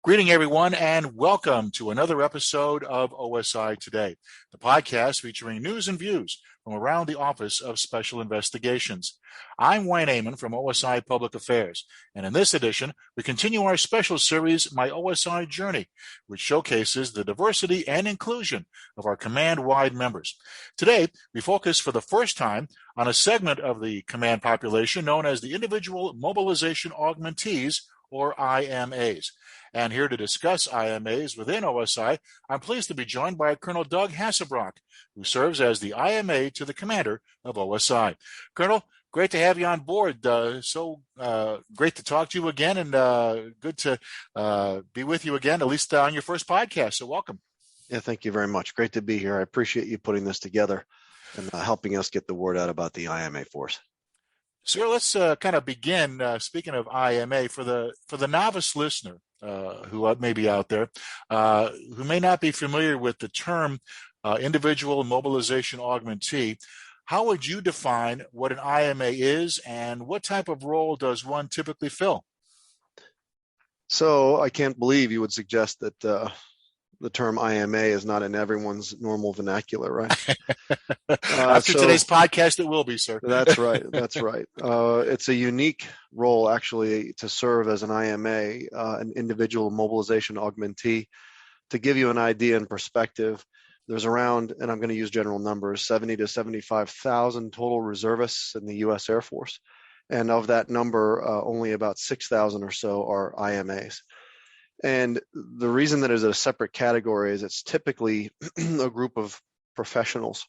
Greeting everyone and welcome to another episode of OSI Today, the podcast featuring news and views from around the Office of Special Investigations. I'm Wayne Amon from OSI Public Affairs, and in this edition, we continue our special series, My OSI Journey, which showcases the diversity and inclusion of our command-wide members. Today, we focus for the first time on a segment of the command population known as the Individual Mobilization Augmentees, or IMAs. And here to discuss IMAs within OSI, I'm pleased to be joined by Colonel Doug Hassebrock, who serves as the IMA to the Commander of OSI. Colonel, great to have you on board. Great to talk to you again, and good to be with you again, at least on your first podcast. So welcome. Yeah, thank you very much. Great to be here. I appreciate you putting this together and helping us get the word out about the IMA force. Sir, let's kind of begin. Speaking of IMA, for the novice listener who may be out there, who may not be familiar with the term individual mobilization augmentee, how would you define what an IMA is, and what type of role does one typically fill? So I can't believe you would suggest that the term IMA is not in everyone's normal vernacular, right? After today's podcast, it will be, sir. That's right. That's right. It's a unique role, actually, to serve as an IMA, an individual mobilization augmentee. To give you an idea and perspective, there's around, and I'm going to use general numbers, 70 to 75,000 total reservists in the U.S. Air Force. And of that number, only about 6,000 or so are IMAs. And the reason that it's a separate category is it's typically a group of professionals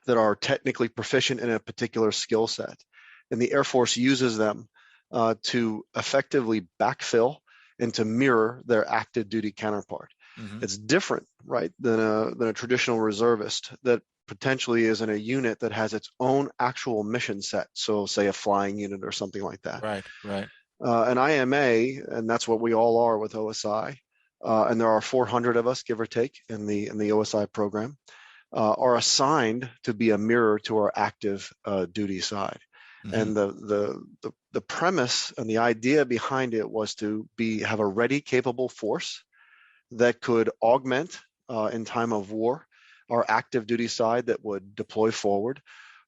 that are technically proficient in a particular skill set. And the Air Force uses them to effectively backfill and to mirror their active duty counterpart. Mm-hmm. It's different, right, than a traditional reservist that potentially is in a unit that has its own actual mission set. So say a flying unit or something like that. Right. An IMA, and that's what we all are with OSI, and there are 400 of us, give or take, in the OSI program, are assigned to be a mirror to our active duty side. Mm-hmm. And the premise and the idea behind it was to have a ready, capable force that could augment in time of war our active duty side that would deploy forward,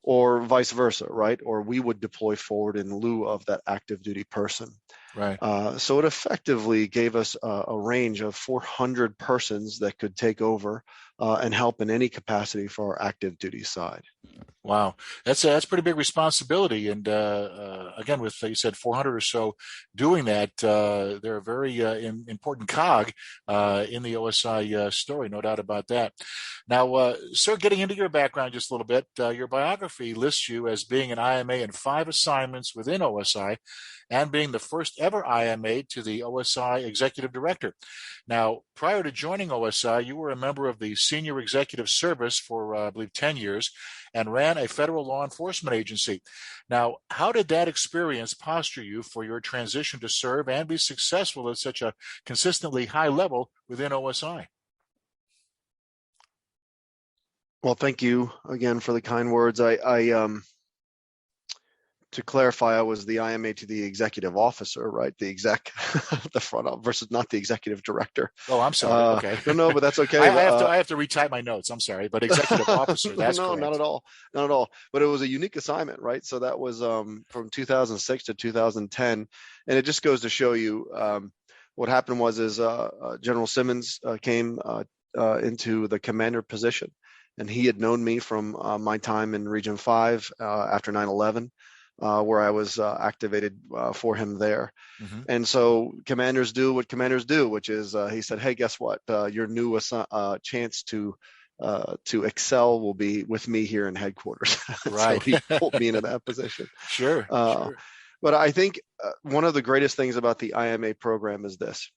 or vice versa, right? Or we would deploy forward in lieu of that active duty person. Right. So it effectively gave us a range of 400 persons that could take over and help in any capacity for our active duty side. Wow, that's pretty big responsibility. And again, with, you said 400 or so doing that, they're a very important cog in the OSI story, no doubt about that. Now, sir, getting into your background just a little bit, your biography lists you as being an IMA in 5 assignments within OSI and being the first ever IMA to the OSI Executive Director. Now, prior to joining OSI, you were a member of the Senior Executive Service for, I believe, 10 years and ran a federal law enforcement agency. Now, how did that experience posture you for your transition to serve and be successful at such a consistently high level within OSI? Well, thank you again for the kind words. To clarify, I was the IMA to the executive officer, right? The exec, the front office versus not the executive director. Oh, I'm sorry. Okay. No, but that's okay. I have to retype my notes. I'm sorry, but executive officer. That's no, correct. Not at all. But it was a unique assignment, right? So that was from 2006 to 2010, and it just goes to show you what happened was General Simmons came into the commander position, and he had known me from my time in Region 5 after 9/11. Where I was activated for him there. Mm-hmm. And so commanders do what commanders do, which is he said, hey, guess what? Your new chance to excel will be with me here in headquarters. Right. So he pulled me into that position. Sure. But I think one of the greatest things about the IMA program is this.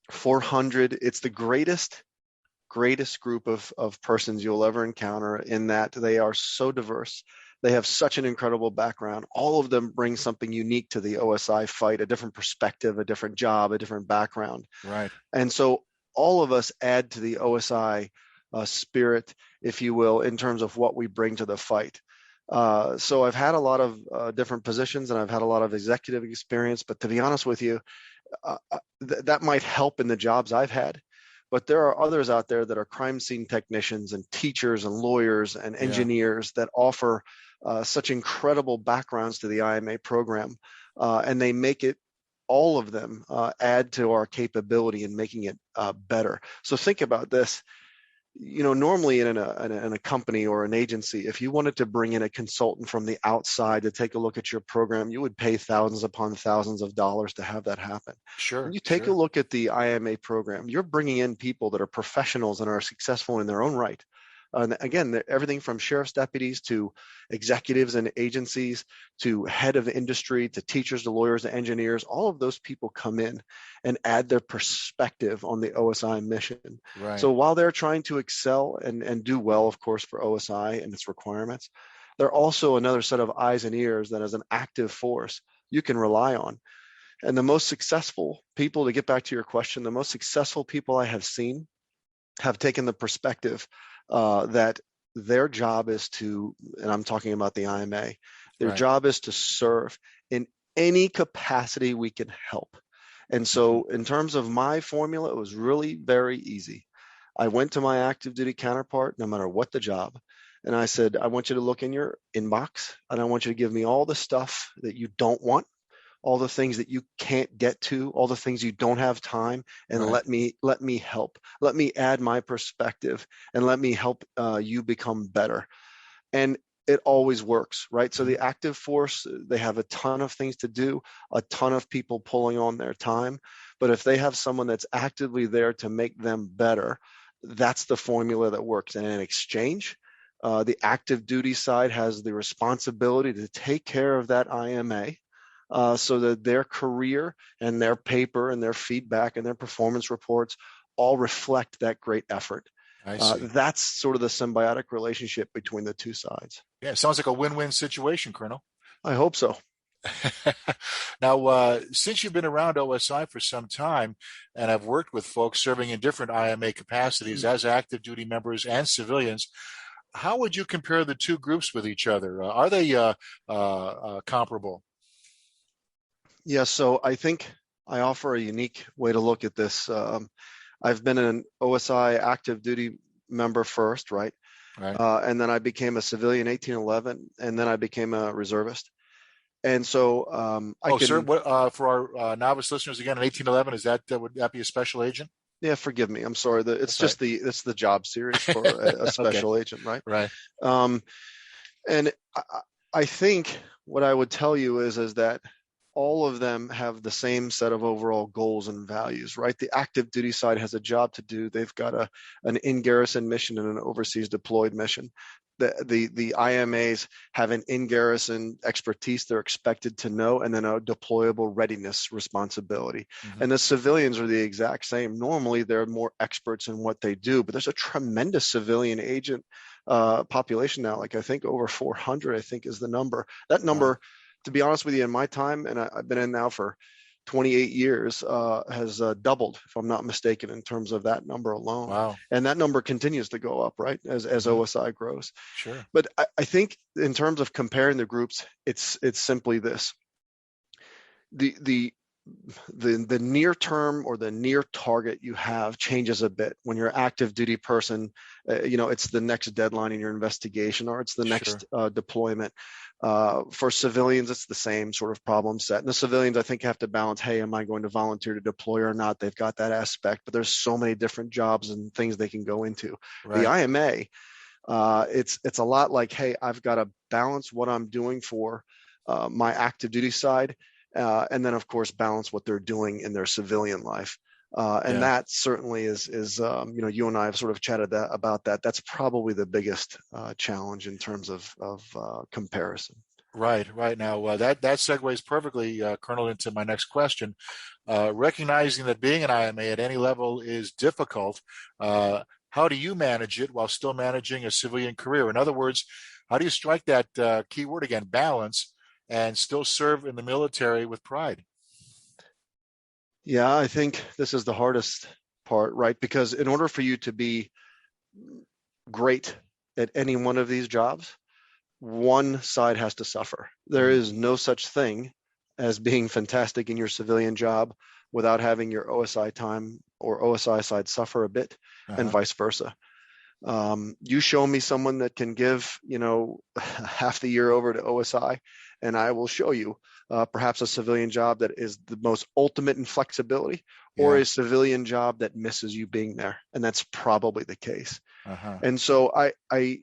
400, it's the greatest group of persons you'll ever encounter, in that they are so diverse. They have such an incredible background. All of them bring something unique to the OSI fight, a different perspective, a different job, a different background. Right. And so all of us add to the OSI spirit, if you will, in terms of what we bring to the fight. So I've had a lot of different positions, and I've had a lot of executive experience, but to be honest with you, that might help in the jobs I've had. But there are others out there that are crime scene technicians and teachers and lawyers and Yeah, engineers that offer such incredible backgrounds to the IMA program, and they make it, all of them add to our capability in making it better. So think about this. Normally in a company or an agency, if you wanted to bring in a consultant from the outside to take a look at your program, you would pay thousands upon thousands of dollars to have that happen. When sure, you take a sure. look at the IMA program, you're bringing in people that are professionals and are successful in their own right. And again, everything from sheriff's deputies to executives and agencies to head of industry to teachers to lawyers to engineers, all of those people come in and add their perspective on the OSI mission. Right. So while they're trying to excel and do well, of course, for OSI and its requirements, they're also another set of eyes and ears that as an active force you can rely on. And the most successful people, to get back to your question, the most successful people I have seen have taken the perspective that their job is to, and I'm talking about the IMA, their Right. job is to serve in any capacity we can help. And Mhm. so in terms of my formula, it was really very easy. I went to my active duty counterpart, no matter what the job, and I said, I want you to look in your inbox and I want you to give me all the stuff that you don't want, all the things that you can't get to, all the things you don't have time, and Right. let me help. Let me add my perspective and let me help you become better. And it always works, right? So Mhm. the active force, they have a ton of things to do, a ton of people pulling on their time. But if they have someone that's actively there to make them better, that's the formula that works. And in exchange, the active duty side has the responsibility to take care of that IMA, so that their career and their paper and their feedback and their performance reports all reflect that great effort. I see. That's sort of the symbiotic relationship between the two sides. Yeah, sounds like a win-win situation, Colonel. I hope so. Now, since you've been around OSI for some time and have worked with folks serving in different IMA capacities as active duty members and civilians, how would you compare the two groups with each other? Are they comparable? Yeah, so I think I offer a unique way to look at this. I've been an OSI active duty member first, right? Right. And then I became a civilian 1811, and then I became a reservist. And so I Oh, sir, can, what, for our novice listeners again, in 1811, is that would that be a special agent? yeah, forgive me. I'm sorry. That's right. It's the job series for a Okay. special agent, right? Right. Um, and I think what I would tell you is that all of them have the same set of overall goals and values, right? The active duty side has a job to do. They've got an in-garrison mission and an overseas deployed mission. The IMAs have an in-garrison expertise they're expected to know, and then a deployable readiness responsibility. Hmm. And the civilians are the exact same. Normally, they're more experts in what they do, but there's a tremendous civilian agent population now. Like I think over 400, I think is the number. That Wow. number, to be honest with you, in my time, and I've been in now for 28 years, has doubled, if I'm not mistaken, in terms of that number alone. Wow. And that number continues to go up, right, as Hmm. OSI grows. Sure. But I think in terms of comparing the groups, it's simply this: the the the near term or the near target you have changes a bit. When you're active duty person, it's the next deadline in your investigation or it's the Sure. next deployment. For civilians, it's the same sort of problem set. And the civilians, I think, have to balance, hey, am I going to volunteer to deploy or not? They've got that aspect, but there's so many different jobs and things they can go into. The Right. IMA, it's a lot like, hey, I've got to balance what I'm doing for my active duty side, and then of course balance what they're doing in their civilian life. And Yeah. that certainly is you and I have sort of chatted about that. That's probably the biggest challenge in terms of comparison. Right. Right. Now, that segues perfectly, Colonel, into my next question. Recognizing that being an IMA at any level is difficult, how do you manage it while still managing a civilian career? In other words, how do you strike that key word again, balance, and still serve in the military with pride? Yeah, I think this is the hardest part, right? Because in order for you to be great at any one of these jobs, one side has to suffer. There Mm, is no such thing as being fantastic in your civilian job without having your OSI time or OSI side suffer a bit, and vice versa. You show me someone that can give, half the year over to OSI, and I will show you perhaps a civilian job that is the most ultimate in flexibility, or a civilian job that misses you being there. And that's probably the case. And so I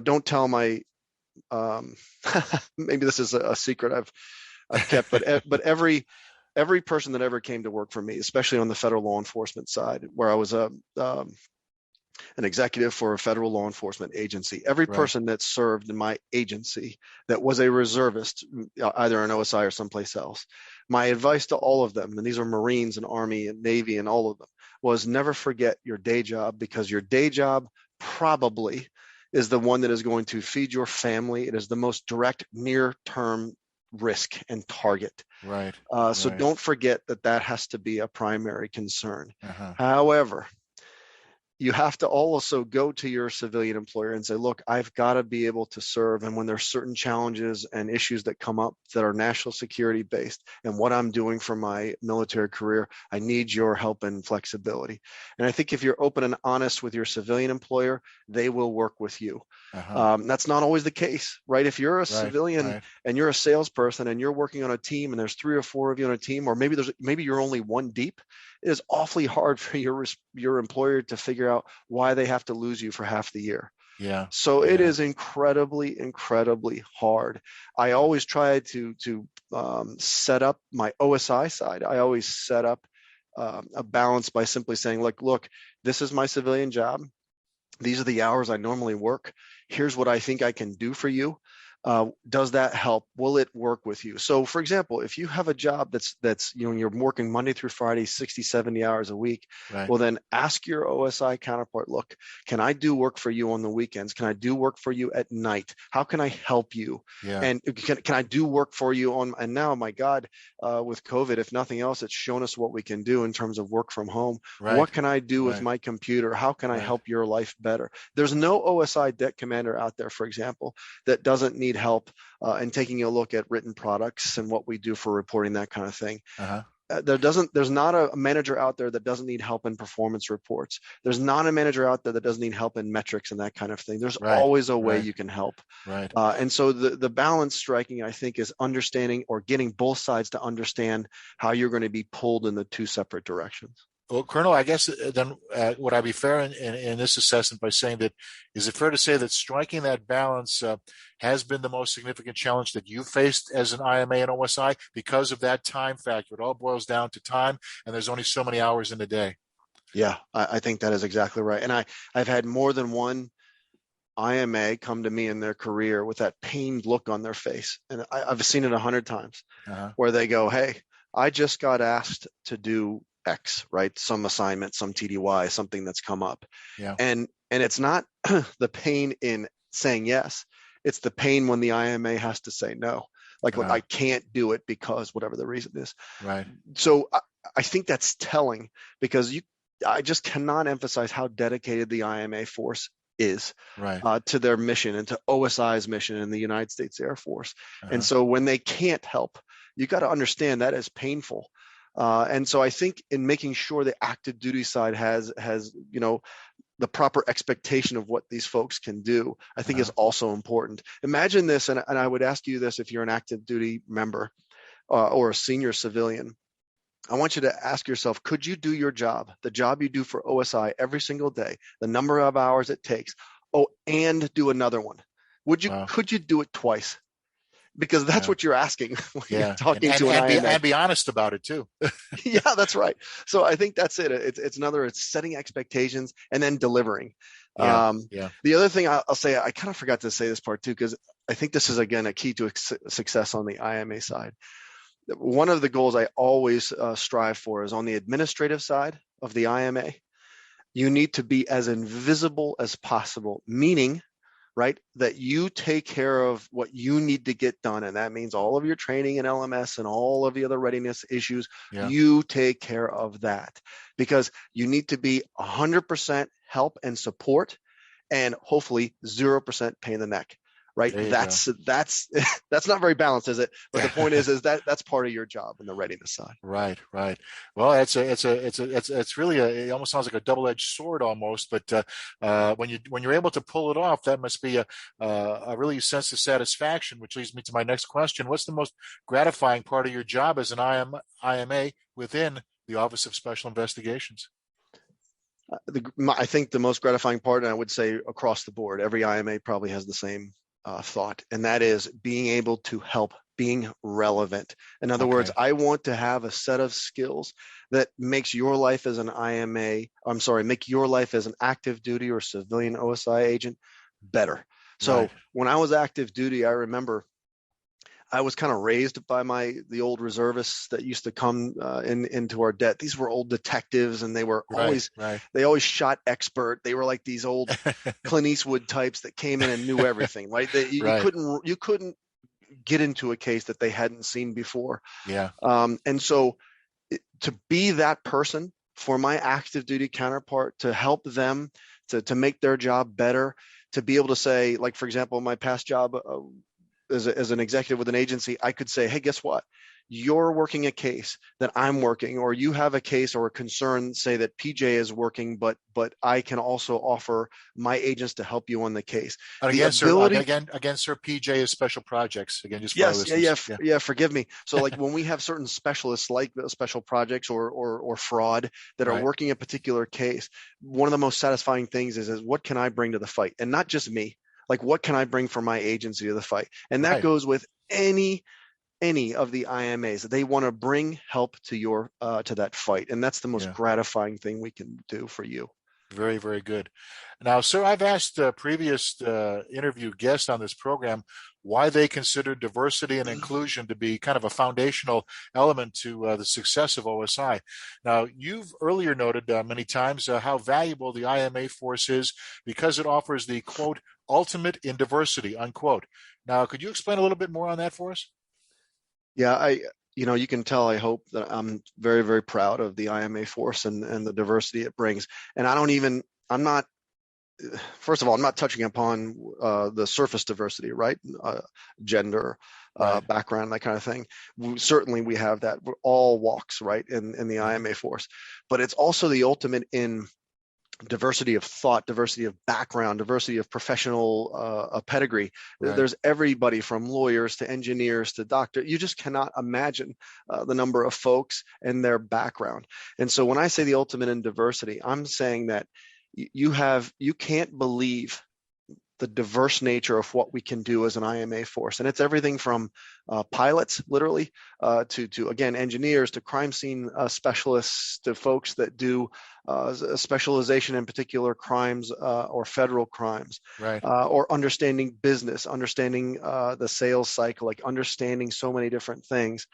don't tell my, maybe this is a secret I've kept, but every person that ever came to work for me, especially on the federal law enforcement side, where I was an executive for a federal law enforcement agency, every person that served in my agency that was a reservist, either in OSI or someplace else, my advice to all of them, and these are Marines and Army and Navy and all of them, was never forget your day job, because your day job probably is the one that is going to feed your family. It is the most direct near-term risk and target. So don't forget that has to be a primary concern. However, you have to also go to your civilian employer and say, look, I've got to be able to serve. And when there's certain challenges and issues that come up that are national security based and what I'm doing for my military career, I need your help and flexibility. And I think if you're open and honest with your civilian employer, they will work with you. That's not always the case, right? If you're a civilian and you're a salesperson and you're working on a team and there's 3 or 4 of you on a team, or maybe you're only one deep, it is awfully hard for your employer to figure out why they have to lose you for half the year. So it is incredibly, incredibly hard. I always try to set up my OSI side. I always set up a balance by simply saying, look, this is my civilian job. These are the hours I normally work. Here's what I think I can do for you. Does that help? Will it work with you? So for example, if you have a job that's you're working Monday through Friday, 60, 70 hours a week, well, then ask your OSI counterpart, look, can I do work for you on the weekends? Can I do work for you at night? How can I help you? And can I do work for you and now, my God, with COVID, if nothing else, it's shown us what we can do in terms of work from home. What can I do with my computer? How can I help your life better? There's no OSI debt commander out there, for example, that doesn't need help in taking a look at written products and what we do for reporting, that kind of thing. There's not a manager out there that doesn't need help in performance reports. There's not a manager out there that doesn't need help in metrics and that kind of thing. There's always a way you can help. And so the balance striking, I think, is understanding or getting both sides to understand how you're going to be pulled in the 2 separate directions. Well, Colonel, I guess then would I be fair in this assessment by saying that, is it fair to say that striking that balance has been the most significant challenge that you faced as an IMA and OSI because of that time factor? It all boils down to time, and there's only so many hours in a day. Yeah, I think that is exactly right. And I've had more than one IMA come to me in their career with that pained look on their face. And I've seen it 100 times where they go, hey, I just got asked to do X, right? Some assignment, some TDY, something that's come up. And it's not the pain in saying yes. It's the pain when the IMA has to say no. Look, I can't do it because whatever the reason is. So I think that's telling, because I just cannot emphasize how dedicated the IMA force is to their mission and to OSI's mission in the United States Air Force. And so when they can't help, you got to understand that is painful. And so I think in making sure the active duty side has the proper expectation of what these folks can do, I think is also important. Imagine this, and I would ask you this if you're an active duty member or a senior civilian. I want you to ask yourself, could you do your job, the job you do for OSI every single day, the number of hours it takes, and do another one? Could you do it twice? Because that's what you're asking when you're talking to an IMA. And be honest about it too. Yeah, that's right. So I think that's it. It's setting expectations and then delivering. The other thing I'll say, I kind of forgot to say this part too, because I think this is, again, a key to success on the IMA side. One of the goals I always strive for is on the administrative side of the IMA, you need to be as invisible as possible, meaning that you take care of what you need to get done. And that means all of your training and LMS and all of the other readiness issues, you take care of that, because you need to be 100% help and support and hopefully 0% pain in the neck, right? There you go. That's not very balanced, is it? But the point is that that's part of your job in the readiness side. Right, right. Well, it's really it almost sounds like a double-edged sword almost. But when you're able to pull it off, that must be a really sense of satisfaction. Which leads me to my next question: what's the most gratifying part of your job as an IMA within the Office of Special Investigations? I think the most gratifying part, and I would say across the board, every IMA probably has the same thought, and that is being able to help, being relevant. In other words, I want to have a set of skills that makes your life as an make your life as an active duty or civilian OSI agent better. So when I was active duty, I remember I was kind of raised by the old reservists that used to come into our debt. These were old detectives, and they were they always shot expert. They were like these old Clint Eastwood types that came in and knew everything. Right? You couldn't get into a case that they hadn't seen before. Yeah. And so to be that person for my active duty counterpart, to help them to make their job better, to be able to say, like, for example, my past job as an executive with an agency, I could say, hey, guess what? You're working a case that I'm working, or you have a case or a concern, say that PJ is working, but I can also offer my agents to help you on the case. And again, sir, PJ is special projects. Again, just forgive me. So like when we have certain specialists like special projects or fraud that are working a particular case, one of the most satisfying things is what can I bring to the fight? And not just me. Like, what can I bring for my agency to the fight? And that goes with any of the IMAs. They want to bring help to to that fight, and that's the most gratifying thing we can do for you. Very, very good. Now, sir, I've asked previous interview guests on this program why they consider diversity and inclusion to be kind of a foundational element to the success of OSI. Now, you've earlier noted many times how valuable the IMA force is because it offers the, quote, ultimate in diversity, unquote. Now, could you explain a little bit more on that for us? Yeah, you can tell, I hope, that I'm very, very proud of the IMA force and the diversity it brings. And first of all, I'm not touching upon the surface diversity, right? Gender, background, that kind of thing. Certainly we have that. We're all walks, right, in the IMA force. But it's also the ultimate in diversity of thought, diversity of background, diversity of professional pedigree. There's everybody from lawyers to engineers to doctor. You just cannot imagine the number of folks and their background. And so when I say the ultimate in diversity, I'm saying that you can't believe the diverse nature of what we can do as an IMA force. And it's everything from pilots, literally, to again, engineers, to crime scene specialists, to folks that do specialization in particular crimes or federal crimes, or understanding business, understanding the sales cycle, like understanding so many different things.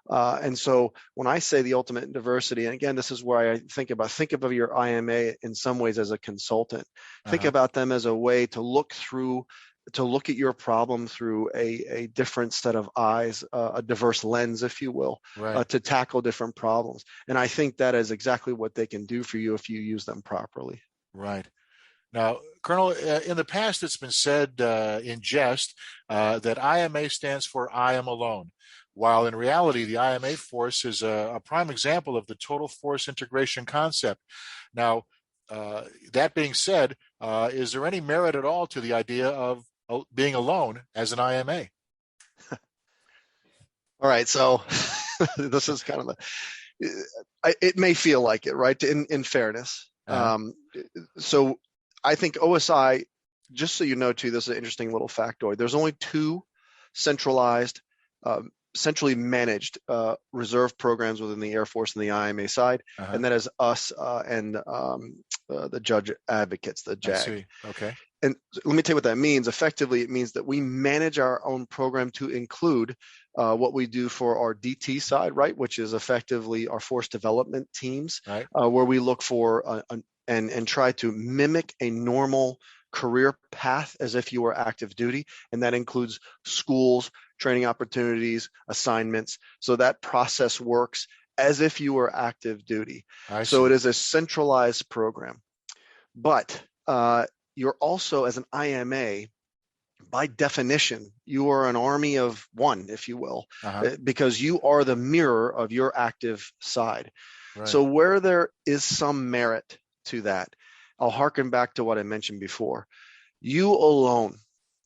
And so when I say the ultimate in diversity, and again, this is where I think of your IMA in some ways as a consultant. Think about them as a way to look at your problem through a different set of eyes, a diverse lens, if you will, to tackle different problems. And I think that is exactly what they can do for you if you use them properly. Right. Now, Colonel, in the past, it's been said in jest that IMA stands for I am alone, while in reality, the IMA force is a prime example of the total force integration concept. Now, that being said, is there any merit at all to the idea of being alone as an IMA? All right, so this is kind of it may feel like it, right? In fairness, so I think OSI, just so you know, too, this is an interesting little factoid. There's only two centralized, centrally managed reserve programs within the Air Force and the IMA side, and that is us and the judge advocates, the JAG. I see. Okay. And let me tell you what that means. Effectively, it means that we manage our own program to include what we do for our DT side, right, which is effectively our force development teams, where we look for and try to mimic a normal career path as if you were active duty, and that includes schools, training opportunities, assignments. So that process works as if you were active duty. So it is a centralized program. But you're also, as an IMA, by definition, you are an army of one, if you will, Uh-huh. because you are the mirror of your active side. Right. So where there is some merit to that, I'll hearken back to what I mentioned before. You alone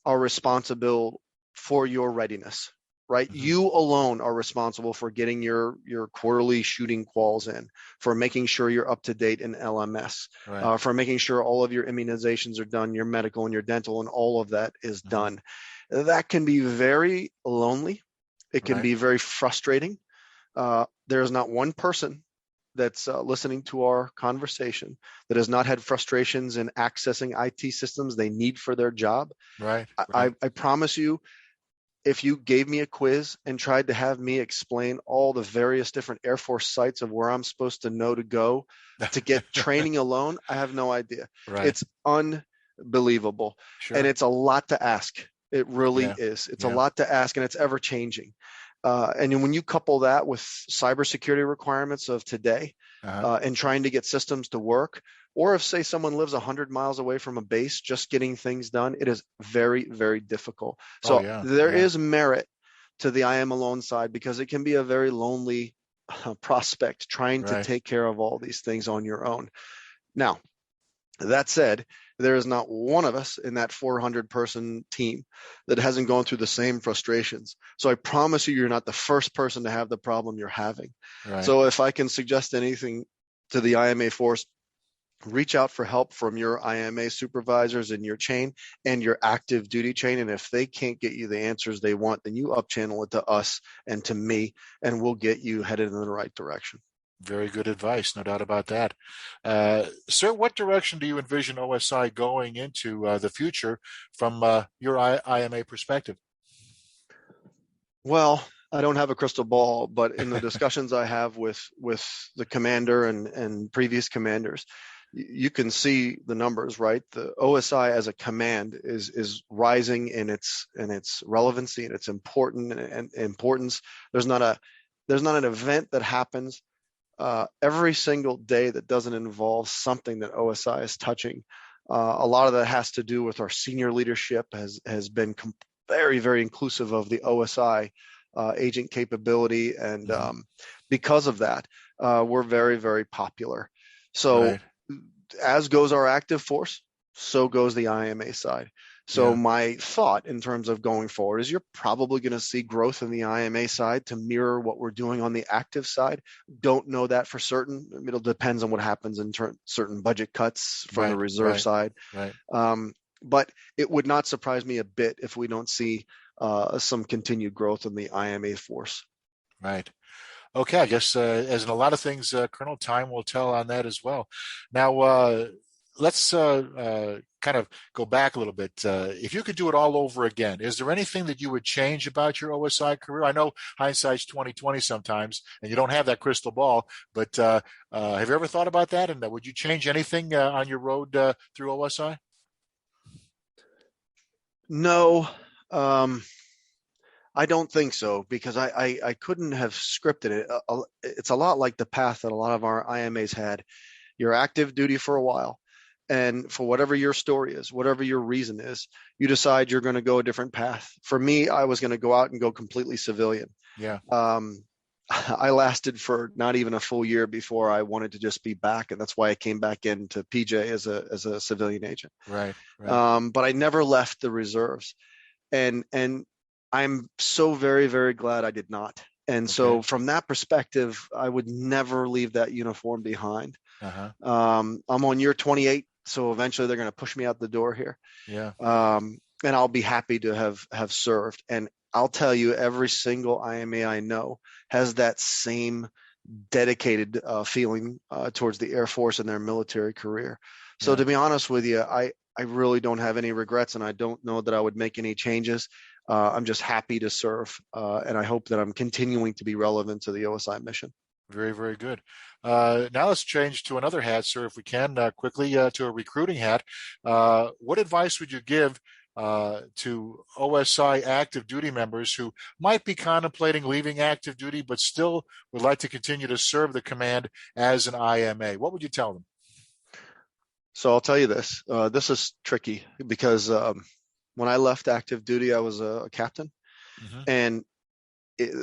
are responsible for your readiness, right? Hmm. You alone are responsible for getting your quarterly shooting quals in, for making sure you're up to date in LMS, Right. for making sure all of your immunizations are done, your medical and your dental, and all of that is Hmm. done. That can be very lonely. It can Right. be very frustrating. There's not one person that's listening to our conversation that has not had frustrations in accessing IT systems they need for their job. Right. I promise you, if you gave me a quiz and tried to have me explain all the various different Air Force sites of where I'm supposed to know to go to get training alone, I have no idea. Right. It's unbelievable. And Sure. it's a lot to ask. It really Yeah. is. It's a Yeah. lot to ask, and it's ever changing. And when you couple that with cybersecurity requirements of today, Uh-huh. and trying to get systems to work, or if, say, someone lives 100 miles away from a base, just getting things done, it is very, very difficult. Oh, So yeah. there Yeah. is merit to the I am alone side, because it can be a very lonely prospect trying to Right. take care of all these things on your own. Now, that said, there is not one of us in that 400-person team that hasn't gone through the same frustrations. So I promise you, you're not the first person to have the problem you're having. Right. So if I can suggest anything to the IMA force, reach out for help from your IMA supervisors in your chain and your active duty chain. And if they can't get you the answers they want, then you up channel it to us and to me, and we'll get you headed in the right direction. Very good advice, no doubt about that. Sir, what direction do you envision OSI going into the future from your IMA perspective? Well, I don't have a crystal ball, but in the discussions I have with the commander and previous commanders, you can see the numbers, right? The OSI as a command is rising in its relevancy and its importance. There's not an event that happens every single day that doesn't involve something that OSI is touching. A lot of that has to do with our senior leadership has been very, very inclusive of the OSI agent capability, and Hmm. because of that, we're very, very popular. So Right. as goes our active force, so goes the IMA side. So Yeah. my thought in terms of going forward is you're probably going to see growth in the IMA side to mirror what we're doing on the active side. Don't know that for certain. It'll depends on what happens in certain budget cuts from the Right. reserve Right. side. Right. But it would not surprise me a bit if we don't see some continued growth in the IMA force. Right. Okay, I guess as in a lot of things, Colonel, time will tell on that as well. Now, let's kind of go back a little bit. If you could do it all over again, is there anything that you would change about your OSI career? I know hindsight's 2020 sometimes, and you don't have that crystal ball. But have you ever thought about that? And would you change anything on your road through OSI? No, I don't think so, because I couldn't have scripted it. It's a lot like the path that a lot of our IMAs had. You're active duty for a while, and for whatever your story is, whatever your reason is, you decide you're going to go a different path. For me, I was going to go out and go completely civilian. Yeah. Um, I lasted for not even a full year before I wanted to just be back, and that's why I came back into PJ as a civilian agent. Right. Right. But I never left the reserves, and I'm so very, very glad I did not. And Okay. so from that perspective, I would never leave that uniform behind. Uh-huh. I'm on year 28, so eventually they're going to push me out the door here, Yeah. and I'll be happy to have served. And I'll tell you, every single IMA I know has that same dedicated feeling towards the Air Force and their military career. So Yeah. to be honest with you, I really don't have any regrets, and I don't know that I would make any changes. I'm just happy to serve, and I hope that I'm continuing to be relevant to the OSI mission. Very, very good. Now let's change to another hat, sir, if we can, quickly to a recruiting hat. What advice would you give to OSI active duty members who might be contemplating leaving active duty but still would like to continue to serve the command as an IMA? What would you tell them? So I'll tell you this. This is tricky because When I left active duty, I was a captain. Hmm. And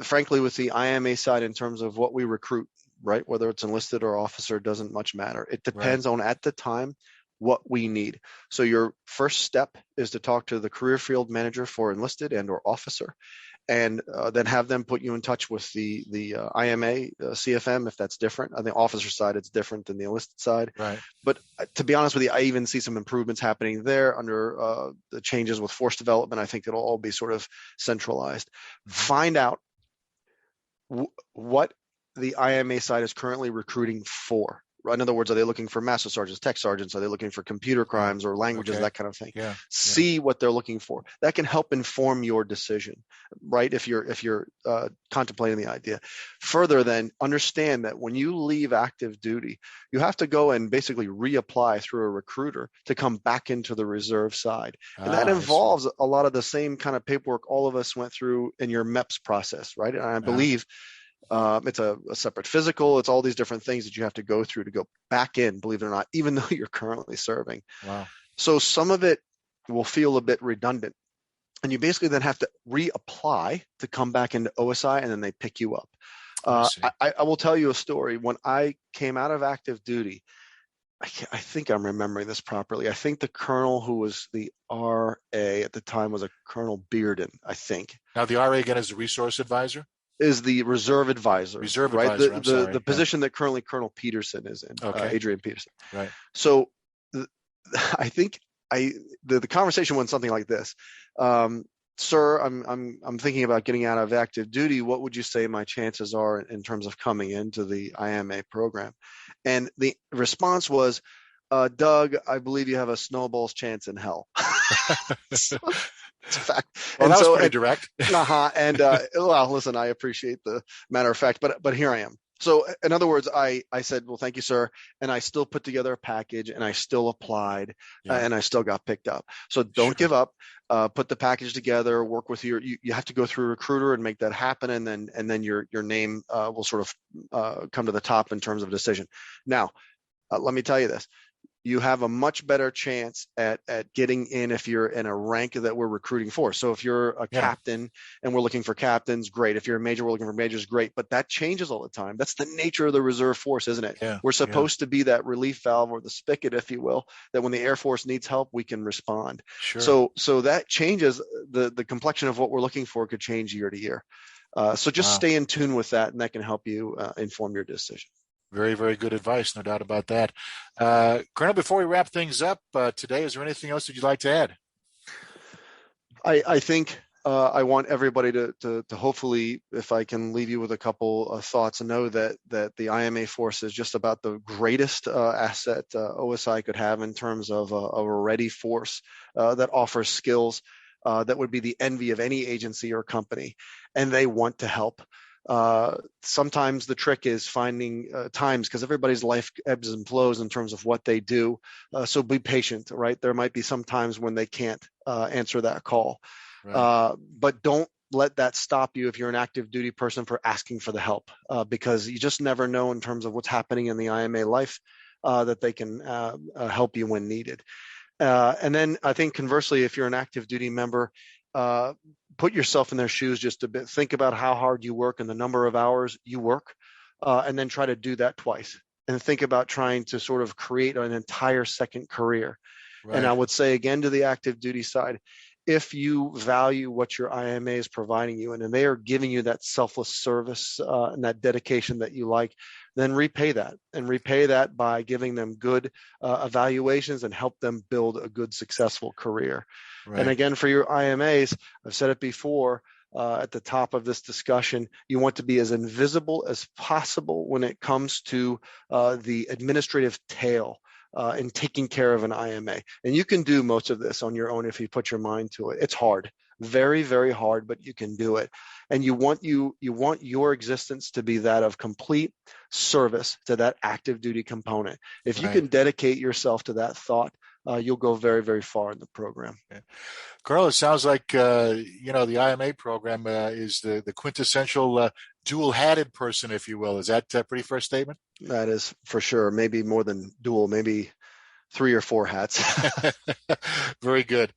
frankly, with the IMA side, in terms of what we recruit, right, whether it's enlisted or officer, doesn't much matter. It Right. depends on, at the time, what we need. So your first step is to talk to the career field manager for enlisted and or officer, and then have them put you in touch with the IMA, CFM, if that's different. On the officer side, it's different than the enlisted side. Right. But to be honest with you, I even see some improvements happening there under the changes with force development. I think it'll all be sort of centralized. Hmm. Find out what the IMA side is currently recruiting for. In other words, are they looking for master sergeants, tech sergeants? Are they looking for computer Right. crimes or languages, Okay. that kind of thing? Yeah. See what they're looking for. That can help inform your decision, right? If you're contemplating the idea. Further, then understand that when you leave active duty, you have to go and basically reapply through a recruiter to come back into the reserve side, and that I see. involves a lot of the same kind of paperwork all of us went through in your MEPS process, right? And I Uh-huh. believe it's a separate physical. It's all these different things that you have to go through to go back in, believe it or not, even though you're currently serving. Wow. So some of it will feel a bit redundant. And you basically then have to reapply to come back into OSI, and then they pick you up. I see. I will tell you a story. When I came out of active duty, I think I'm remembering this properly. I think the colonel who was the RA at the time was a Colonel Bearden, I think. Now the RA again is a resource advisor. Is the reserve advisor, Reserve right? advisor. I'm The sorry. Yeah. position that currently Colonel Peterson is in, Okay. Adrian Peterson. Right. So I think the conversation went something like this. Sir, I'm thinking about getting out of active duty. What would you say my chances are in terms of coming into the IMA program? And the response was, Doug, I believe you have a snowball's chance in hell. So, it's a fact. Well, And that was so, pretty direct. well, listen, I appreciate the matter of fact, but here I am. So in other words, I said, well, thank you, sir. And I still put together a package, and I still applied, Yeah. and I still got picked up. So don't Sure. give up. Put the package together, work with you have to go through a recruiter and make that happen. And then your name will sort of come to the top in terms of a decision. Now, let me tell you this. You have a much better chance at getting in if you're in a rank that we're recruiting for. So if you're a captain and we're looking for captains, great. If you're a major, we're looking for majors, great. But that changes all the time. That's the nature of the reserve force, isn't it? Yeah. We're supposed to be that relief valve or the spigot, if you will, that when the Air Force needs help, we can respond. Sure. So that changes the complexion of what we're looking for could change year to year. So just stay in tune with that, and that can help you inform your decision. Very, very good advice. No doubt about that. Colonel, before we wrap things up today, is there anything else that you'd like to add? I think I want everybody to hopefully, if I can leave you with a couple of thoughts, and know that the IMA force is just about the greatest asset OSI could have in terms of a ready force that offers skills that would be the envy of any agency or company, and they want to help. Sometimes the trick is finding times, because everybody's life ebbs and flows in terms of what they do. So be patient, right? There might be some times when they can't answer that call. Right. But don't let that stop you if you're an active duty person for asking for the help, because you just never know in terms of what's happening in the IMA life that they can help you when needed. And then I think conversely, if you're an active duty member, put yourself in their shoes just a bit. Think about how hard you work and the number of hours you work, and then try to do that twice. And think about trying to sort of create an entire second career. Right. And I would say again to the active duty side, if you value what your IMA is providing you, and they are giving you that selfless service and that dedication that you like, then repay that, and repay that by giving them good evaluations and help them build a good, successful career. Right. And again, for your IMAs, I've said it before at the top of this discussion, you want to be as invisible as possible when it comes to the administrative tail in taking care of an IMA. And you can do most of this on your own if you put your mind to it. It's hard, very, very hard, but you can do it. And you want your existence to be that of complete service to that active duty component. If you can dedicate yourself to that thought, you'll go very, very far in the program. Okay. Colonel, it sounds like the IMA program is the quintessential dual-hatted person, if you will. Is that a pretty fair statement? That is for sure. Maybe more than dual, maybe 3 or 4 hats. Very good.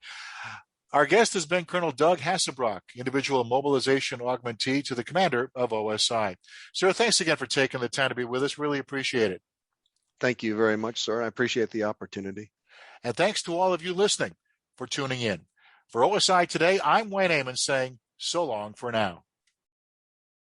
Our guest has been Colonel Doug Hassebrock, Individual Mobilization Augmentee to the Commander of OSI. Sir, thanks again for taking the time to be with us. Really appreciate it. Thank you very much, sir. I appreciate the opportunity. And thanks to all of you listening for tuning in. For OSI Today, I'm Wayne Amon saying so long for now.